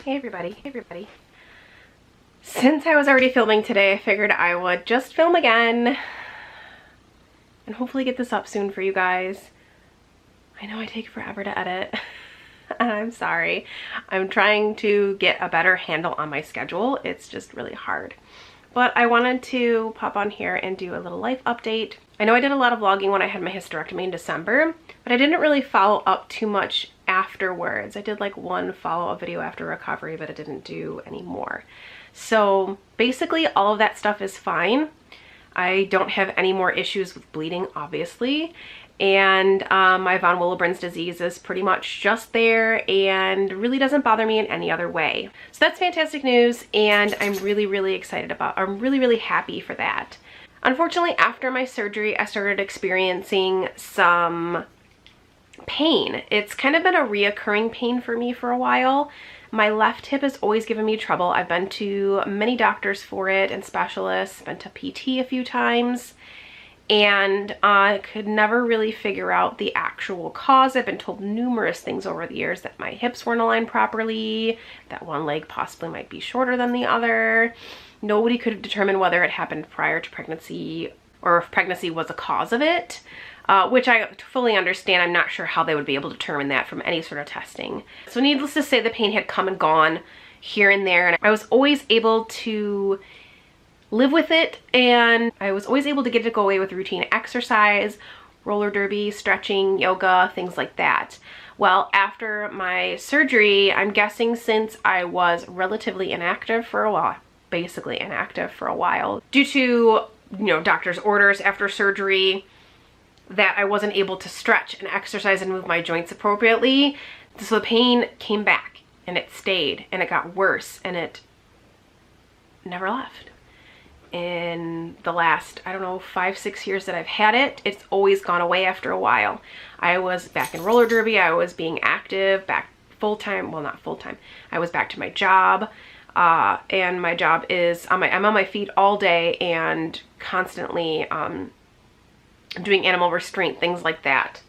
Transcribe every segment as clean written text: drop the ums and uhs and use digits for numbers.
Hey everybody. Since I was already filming today, I figured I would just film again and hopefully get this up soon for you guys. I know I take forever to edit. I'm sorry. I'm trying to get a better handle on my schedule. It's just really hard. But I wanted to pop on here and do a little life update. I know I did a lot of vlogging when I had my hysterectomy in December, but I didn't really follow up too much afterwards. I did like one follow-up video after recovery, but I didn't do any more. So basically all of that stuff is fine. I don't have any more issues with bleeding, obviously. And my von Willebrand's disease is pretty much just there and really doesn't bother me in any other way. So that's fantastic news, and I'm really excited about, I'm really happy for that. Unfortunately, after my surgery, I started experiencing some pain. It's kind of been a reoccurring pain for me for a while. My left hip has always given me trouble. I've been to many doctors for it and specialists, been to PT a few times, and I could never really figure out the actual cause. I've been told numerous things over the years, that my hips weren't aligned properly, that one leg possibly might be shorter than the other. Nobody could determine whether it happened prior to pregnancy or if pregnancy was a cause of it, which I fully understand. I'm not sure how they would be able to determine that from any sort of testing. So needless to say, the pain had come and gone here and there, and I was always able to live with it, and I was always able to get it to go away with routine exercise, roller derby, stretching, yoga, things like that. Well, after my surgery, I'm guessing since I was relatively inactive for a while, basically inactive for a while, due to, doctor's orders after surgery, that I wasn't able to stretch and exercise and move my joints appropriately. So the pain came back, and it stayed, and it got worse, and it never left. In the last, 5-6 years that I've had it, it's always gone away after a while. I was back in roller derby, I was being active, back full-time, well, not full-time. I was back to my job, and my job is, I'm on my feet all day and constantly doing animal restraint, things like that.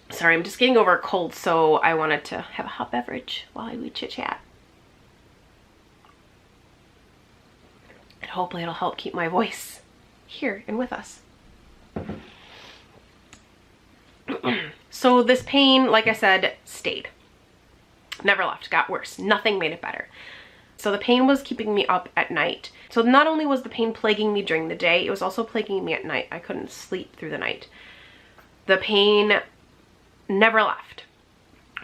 Sorry, I'm just getting over a cold, so I wanted to have a hot beverage while we chit-chat. And hopefully it'll help keep my voice here and with us. So this pain, like I said, stayed. Never left, got worse. Nothing made it better. So the pain was keeping me up at night. So not only was the pain plaguing me during the day, it was also plaguing me at night. I couldn't sleep through the night. The pain never left.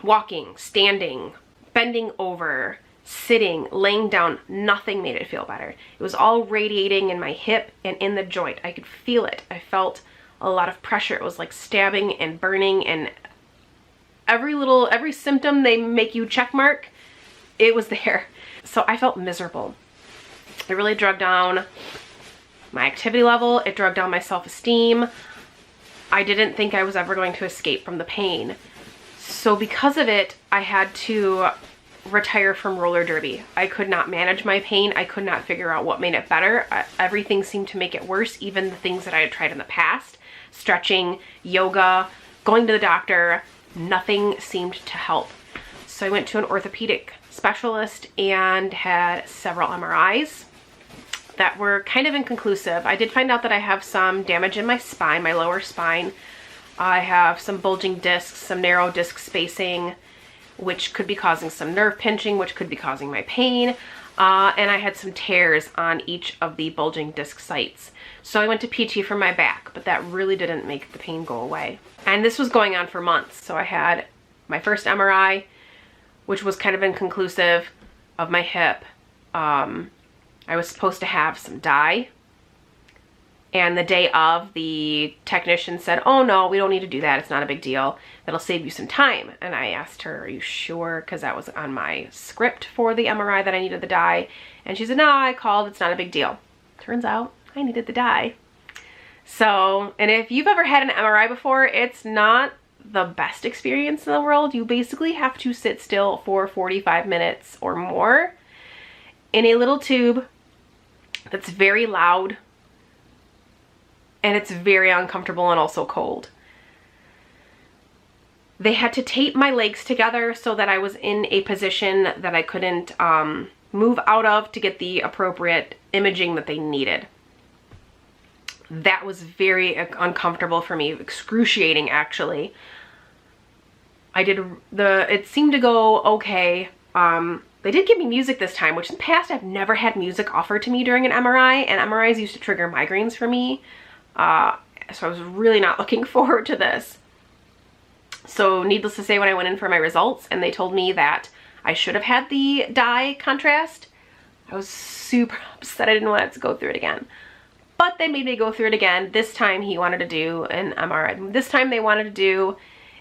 Walking, standing, bending over, sitting, laying down, nothing made it feel better. It was all radiating in my hip and in the joint. I could feel it. I felt a lot of pressure. It was like stabbing and burning, and every symptom they make you check mark, it was there. So I felt miserable. It really drug down my activity level. It drug down my self-esteem. I didn't think I was ever going to escape from the pain. So because of it, I had to retire from roller derby. I could not manage my pain. I could not figure out what made it better. Everything seemed to make it worse, even the things that I had tried in the past. Stretching, yoga, going to the doctor, nothing seemed to help. So I went to an orthopedic specialist and had several MRIs that were kind of inconclusive. I did find out that I have some damage in my spine, my lower spine. I have some bulging discs, some narrow disc spacing, which could be causing some nerve pinching, which could be causing my pain. And I had some tears on each of the bulging disc sites. So I went to PT for my back, but that really didn't make the pain go away. And this was going on for months. So I had my first MRI, which was kind of inconclusive, of my hip. I was supposed to have some dye. And the day of, the technician said, "Oh no, we don't need to do that. It's not a big deal. That'll save you some time." And I asked her, "Are you sure?" Because that was on my script for the MRI that I needed the dye. And she said, "No, I called. It's not a big deal." Turns out I needed the dye. So, and if you've ever had an MRI before, it's not the best experience in the world. You basically have to sit still for 45 minutes or more in a little tube that's very loud, and it's very uncomfortable and also cold. They had to tape my legs together so that I was in a position that I couldn't move out of to get the appropriate imaging that they needed. That was very uncomfortable for me, excruciating actually. It seemed to go okay. They did give me music this time, which in the past I've never had music offered to me during an MRI, and MRIs used to trigger migraines for me. So I was really not looking forward to this. So needless to say, when I went in for my results and they told me that I should have had the dye contrast, I was super upset. I didn't want to go through it again. But they made me go through it again. This time he wanted to do an MRI. This time they wanted to do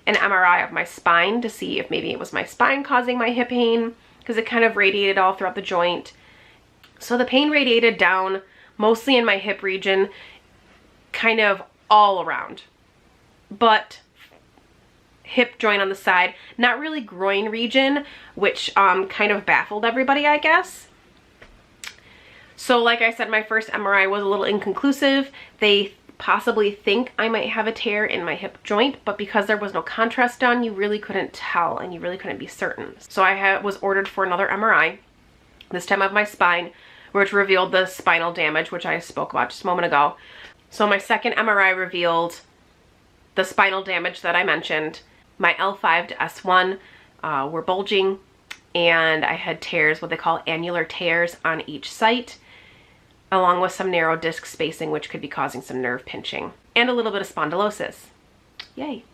an MRI of my spine to see if maybe it was my spine causing my hip pain, because it kind of radiated all throughout the joint. So the pain radiated down mostly in my hip region, kind of all around. But hip joint on the side, not really groin region, which kind of baffled everybody, I guess. So like I said, my first MRI was a little inconclusive. They possibly think I might have a tear in my hip joint, but because there was no contrast done, you really couldn't tell and you really couldn't be certain. So I was ordered for another MRI, this time of my spine, which revealed the spinal damage, which I spoke about just a moment ago. So my second MRI revealed the spinal damage that I mentioned. My L5 to S1 were bulging, and I had tears, what they call annular tears, on each site, along with some narrow disc spacing, which could be causing some nerve pinching, and a little bit of spondylosis. Yay.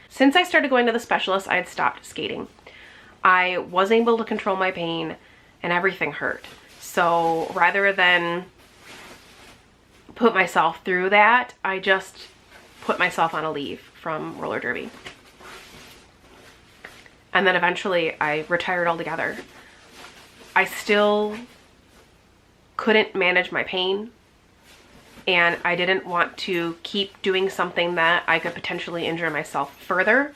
Since I started going to the specialist, I had stopped skating. I wasn't able to control my pain, and everything hurt. So rather than put myself through that, I just put myself on a leave from roller derby. And then eventually I retired altogether. I still couldn't manage my pain, and I didn't want to keep doing something that I could potentially injure myself further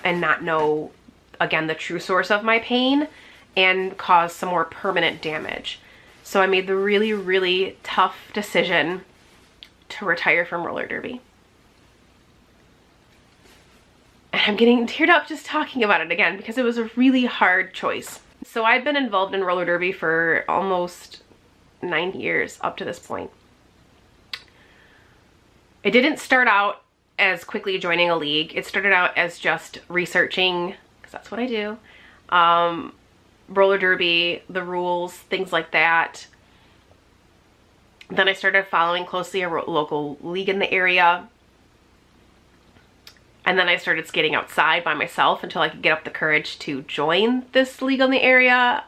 and not know, again, the true source of my pain and cause some more permanent damage. So I made the really, really tough decision to retire from roller derby. And I'm getting teared up just talking about it again because it was a really hard choice. So I'd been involved in roller derby for almost 9 years up to this point. It didn't start out as quickly joining a league. It started out as just researching, because that's what I do, roller derby, the rules, things like that. Then I started following closely a local league in the area. And then I started skating outside by myself until I could get up the courage to join this league in the area.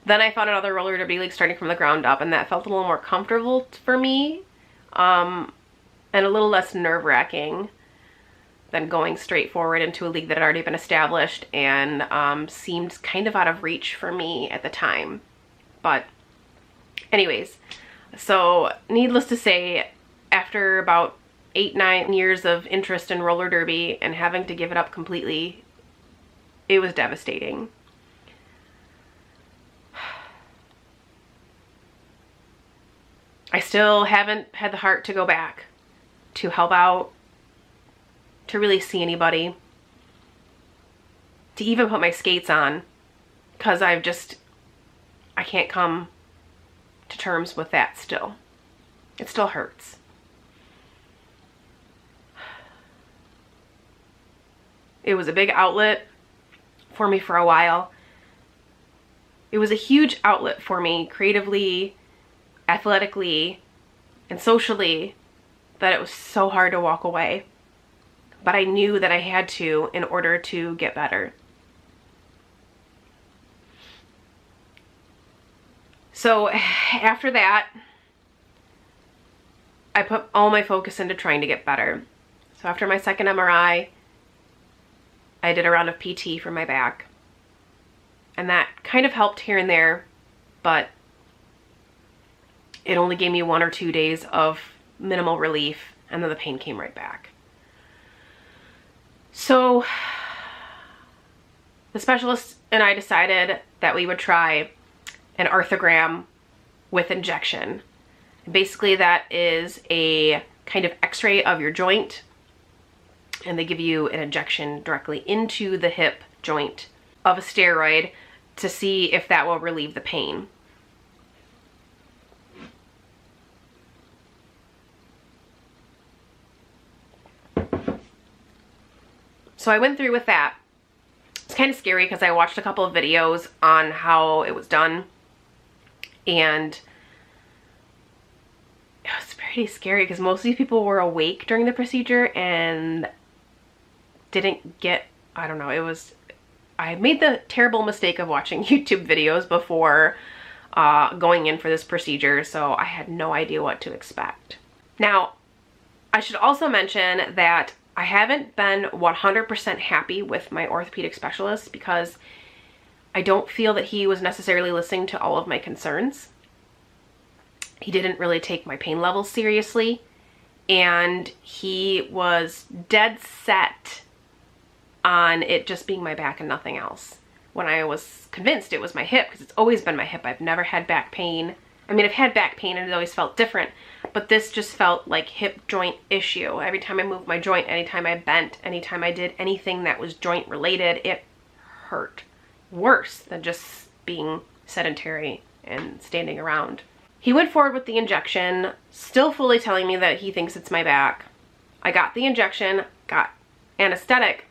Then I found another roller derby league starting from the ground up, and that felt a little more comfortable for me, and a little less nerve-wracking than going straight forward into a league that had already been established and seemed kind of out of reach for me at the time. But anyways, so needless to say, after about 8-9 years of interest in roller derby and having to give it up completely, it was devastating. I still haven't had the heart to go back, to help out, to really see anybody, to even put my skates on, because I can't come to terms with that still. It still hurts. It was a big outlet for me for a while. It was a huge outlet for me creatively, athletically, and socially, that it was so hard to walk away. But I knew that I had to in order to get better. So after that, I put all my focus into trying to get better. So after my second MRI, I did a round of PT for my back. And that kind of helped here and there, but it only gave me 1 or 2 days of minimal relief, and then the pain came right back. So the specialist and I decided that we would try an arthrogram with injection. Basically, that is a kind of x-ray of your joint and they give you an injection directly into the hip joint of a steroid to see if that will relieve the pain. So I went through with that. It's kind of scary because I watched a couple of videos on how it was done, and it was pretty scary because most of these people were awake during the procedure and didn't get, I don't know, I made the terrible mistake of watching YouTube videos before going in for this procedure, so I had no idea what to expect. Now, I should also mention that I haven't been 100% happy with my orthopedic specialist because I don't feel that he was necessarily listening to all of my concerns. He didn't really take my pain levels seriously, and he was dead set on it just being my back and nothing else, when I was convinced it was my hip, because it's always been my hip. I've never had back pain. I mean, I've had back pain and it always felt different, but this just felt like hip joint issue. Every time I moved my joint, anytime I bent, anytime I did anything that was joint related, it hurt worse than just being sedentary and standing around. He went forward with the injection, still fully telling me that he thinks it's my back. I got the injection, got anesthetic.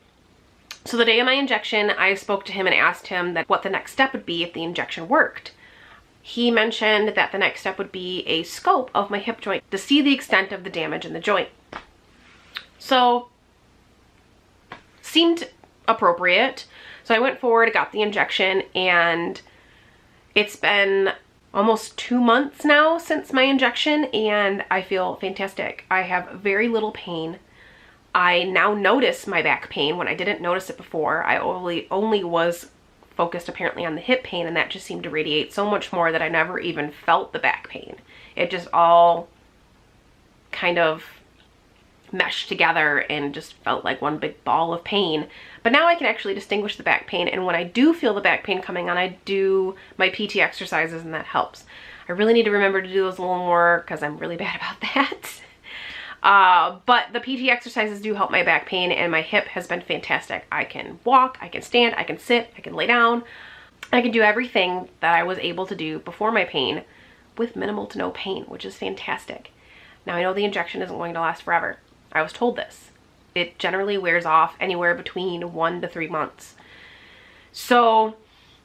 So the day of my injection, I spoke to him and asked him that what the next step would be if the injection worked. He mentioned that the next step would be a scope of my hip joint to see the extent of the damage in the joint. So, seemed appropriate. So I went forward, got the injection, and it's been almost 2 months now since my injection, and I feel fantastic. I have very little pain. I now notice my back pain when I didn't notice it before. I only was focused apparently on the hip pain, and that just seemed to radiate so much more that I never even felt the back pain. It just all kind of meshed together and just felt like one big ball of pain. But now I can actually distinguish the back pain, and when I do feel the back pain coming on, I do my PT exercises, and that helps. I really need to remember to do those a little more because I'm really bad about that. But the PT exercises do help my back pain, and my hip has been fantastic. I can walk, I can stand, I can sit, I can lay down. I can do everything that I was able to do before my pain with minimal to no pain, which is fantastic. Now I know the injection isn't going to last forever. I was told this. It generally wears off anywhere between 1 to 3 months. So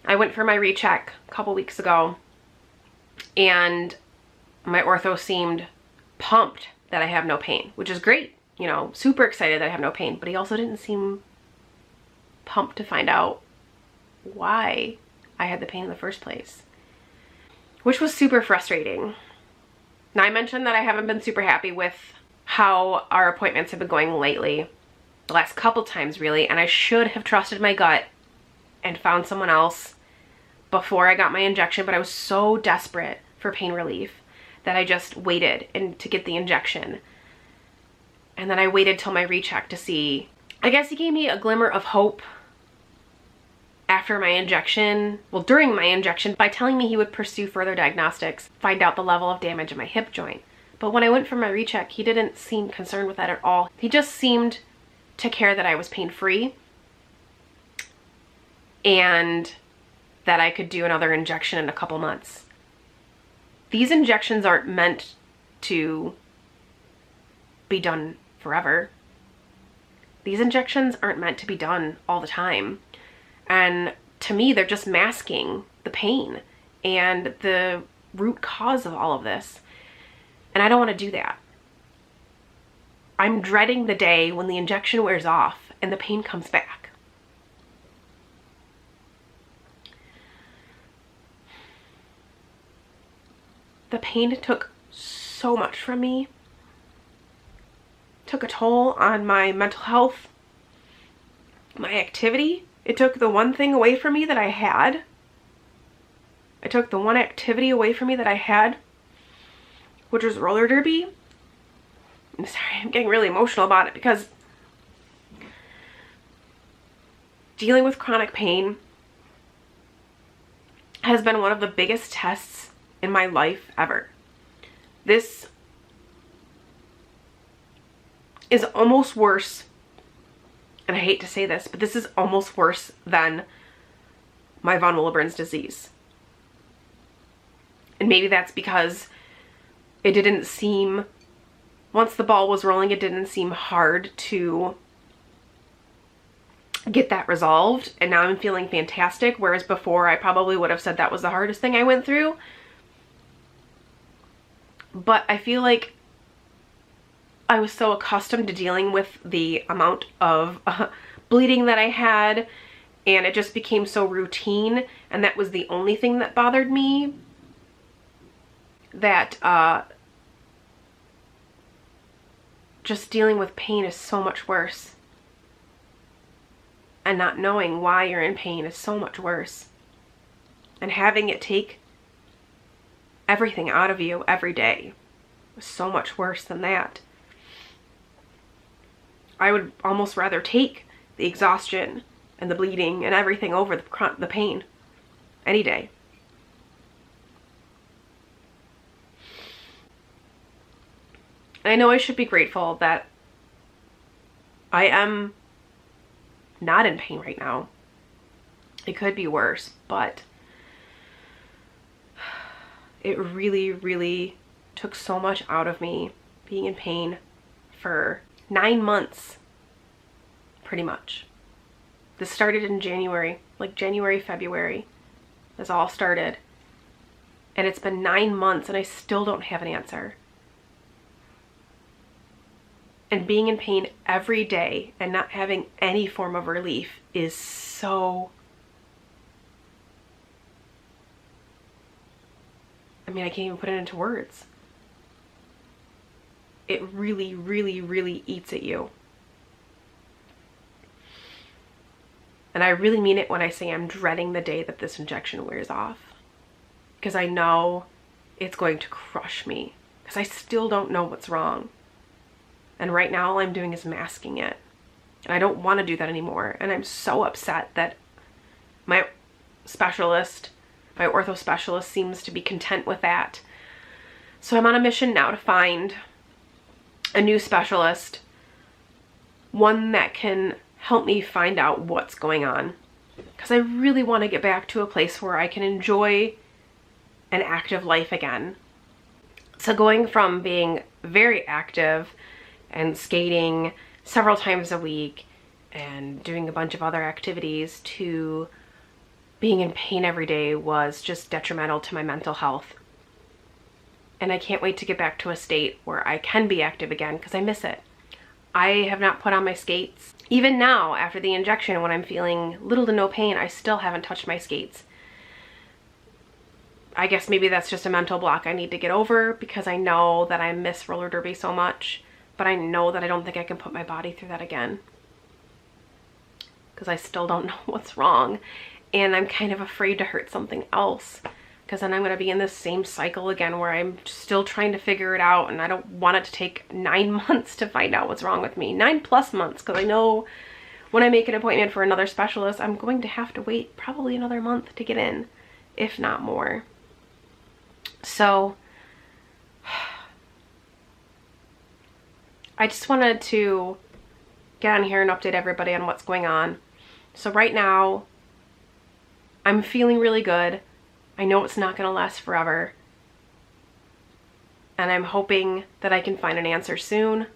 I went for my recheck a couple weeks ago, and my ortho seemed pumped that I have no pain, which is great. You know, super excited that I have no pain, but he also didn't seem pumped to find out why I had the pain in the first place, which was super frustrating. Now, I mentioned that I haven't been super happy with how our appointments have been going lately, the last couple times really, and I should have trusted my gut and found someone else before I got my injection, but I was so desperate for pain relief that I just waited to get the injection. And then I waited till my recheck to see. I guess he gave me a glimmer of hope after my injection, well, during my injection, by telling me he would pursue further diagnostics, find out the level of damage in my hip joint. But when I went for my recheck, he didn't seem concerned with that at all. He just seemed to care that I was pain-free and that I could do another injection in a couple months. These injections aren't meant to be done forever. These injections aren't meant to be done all the time. And to me, they're just masking the pain and the root cause of all of this. And I don't want to do that. I'm dreading the day when the injection wears off and the pain comes back. The pain took so much from me. Took a toll on my mental health, my activity. It took the one thing away from me that I had. It took the one activity away from me that I had, which was roller derby. I'm sorry, I'm getting really emotional about it because dealing with chronic pain has been one of the biggest tests in my life ever. This is almost worse and I hate to say this, but this is almost worse than my von Willebrand's disease. And maybe that's because it didn't seem, once the ball was rolling, it didn't seem hard to get that resolved. And now I'm feeling fantastic, whereas before I probably would have said that was the hardest thing I went through. But I feel like I was so accustomed to dealing with the amount of bleeding that I had, and it just became so routine, and that was the only thing that bothered me, that just dealing with pain is so much worse. And not knowing why you're in pain is so much worse. And having it take everything out of you every day was so much worse than that. I would almost rather take the exhaustion and the bleeding and everything over the pain any day. And I know I should be grateful that I am not in pain right now. It could be worse, but it really, really took so much out of me being in pain for 9 months, pretty much. This started in January, like January, February. This all started. And it's been 9 months and I still don't have an answer. And being in pain every day and not having any form of relief is so... I mean, I can't even put it into words. It really, really, really eats at you. And I really mean it when I say I'm dreading the day that this injection wears off. Because I know it's going to crush me. Because I still don't know what's wrong. And right now all I'm doing is masking it. And I don't want to do that anymore. And I'm so upset that my specialist, my ortho specialist, seems to be content with that. So I'm on a mission now to find a new specialist. One that can help me find out what's going on. Because I really want to get back to a place where I can enjoy an active life again. So going from being very active and skating several times a week and doing a bunch of other activities to being in pain every day was just detrimental to my mental health. And I can't wait to get back to a state where I can be active again because I miss it. I have not put on my skates. Even now, after the injection, when I'm feeling little to no pain, I still haven't touched my skates. I guess maybe that's just a mental block I need to get over because I know that I miss roller derby so much. But I know that I don't think I can put my body through that again. Because I still don't know what's wrong. And I'm kind of afraid to hurt something else. Because then I'm going to be in this same cycle again where I'm still trying to figure it out. And I don't want it to take 9 months to find out what's wrong with me. 9+ months. Because I know when I make an appointment for another specialist, I'm going to have to wait probably another month to get in. If not more. So I just wanted to get on here and update everybody on what's going on. So right now, I'm feeling really good. I know it's not going to last forever. And I'm hoping that I can find an answer soon. And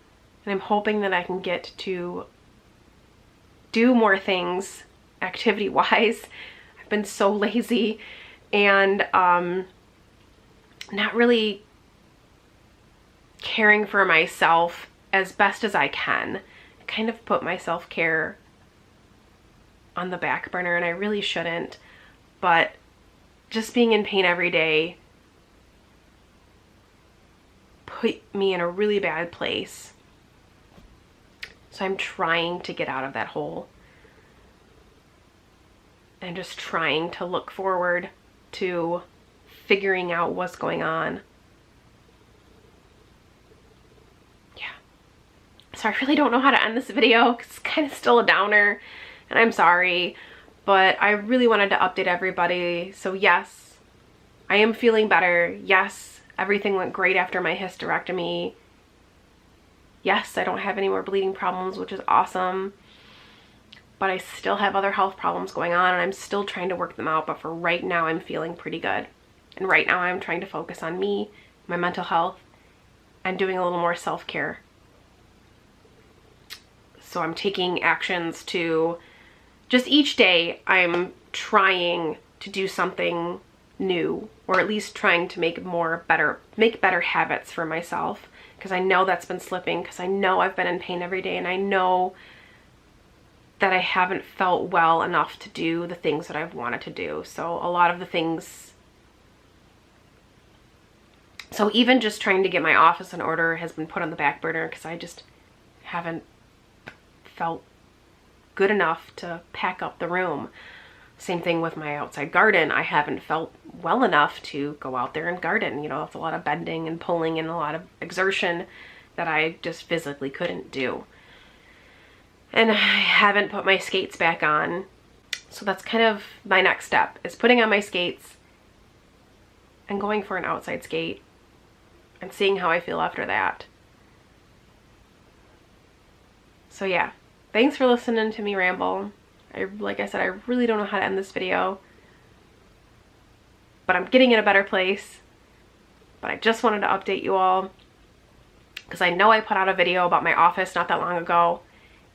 I'm hoping that I can get to do more things activity-wise. I've been so lazy and not really caring for myself as best as I can. I kind of put my self-care on the back burner and I really shouldn't, but just being in pain every day put me in a really bad place. So I'm trying to get out of that hole and just trying to look forward to figuring out what's going on. So I really don't know how to end this video because it's kind of still a downer and I'm sorry, but I really wanted to update everybody. So yes, I am feeling better. Yes, everything went great after my hysterectomy. Yes, I don't have any more bleeding problems, which is awesome. but I still have other health problems going on and I'm still trying to work them out. But for right now, I'm feeling pretty good. And right now I'm trying to focus on me, my mental health, and doing a little more self-care. So I'm taking actions to just each day I'm trying to do something new, or at least trying to make better habits for myself, because I know that's been slipping, because I know I've been in pain every day, and I know that I haven't felt well enough to do the things that I've wanted to do. So a lot of the things, so even just trying to get my office in order has been put on the back burner because I just haven't felt good enough to pack up the room. Same thing with my outside garden. I haven't felt well enough to go out there and garden. You know, it's a lot of bending and pulling and a lot of exertion that I just physically couldn't do. And I haven't put my skates back on. So that's kind of my next step, is putting on my skates and going for an outside skate and seeing how I feel after that. So yeah, thanks for listening to me ramble. Like I said, I really don't know how to end this video, but I'm getting in a better place. But I just wanted to update you all because I know I put out a video about my office not that long ago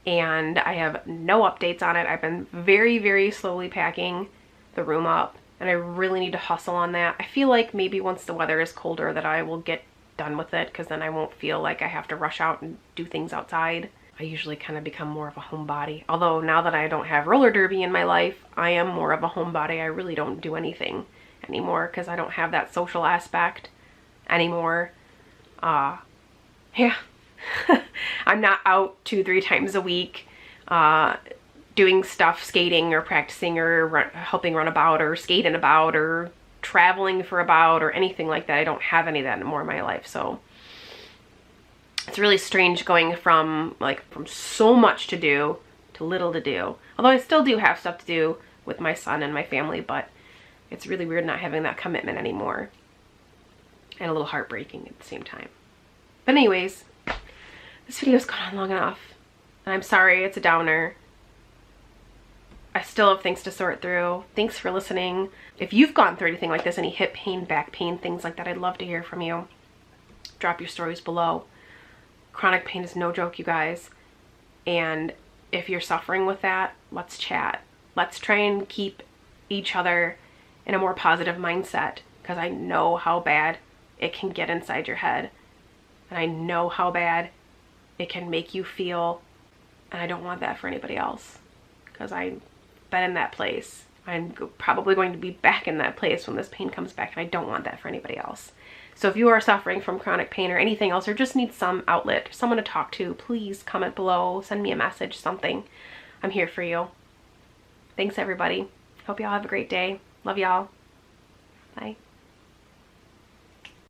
and I have no updates on it. I've been very, very slowly packing the room up and I really need to hustle on that. I feel like maybe once the weather is colder that I will get done with it, because then I won't feel like I have to rush out and do things outside. I usually kind of become more of a homebody. Although now that I don't have roller derby in my life, I am more of a homebody. I really don't do anything anymore because I don't have that social aspect anymore. Yeah. I'm not out 2-3 times a week doing stuff, skating or practicing or helping run about or skating about or traveling for about or anything like that. I don't have any of that anymore in my life. So it's really strange going from so much to do to little to do. Although I still do have stuff to do with my son and my family, but it's really weird not having that commitment anymore. And a little heartbreaking at the same time. But anyways, this video's gone on long enough. And I'm sorry, it's a downer. I still have things to sort through. Thanks for listening. If you've gone through anything like this, any hip pain, back pain, things like that, I'd love to hear from you. Drop your stories below. Chronic pain is no joke, you guys. And if you're suffering with that, let's chat. Let's try and keep each other in a more positive mindset, because I know how bad it can get inside your head. And I know how bad it can make you feel. And I don't want that for anybody else, because I've been in that place. I'm probably going to be back in that place when this pain comes back, and I don't want that for anybody else. So if you are suffering from chronic pain or anything else, or just need some outlet, someone to talk to, please comment below, send me a message, something. I'm here for you. Thanks everybody. Hope y'all have a great day. Love y'all. Bye.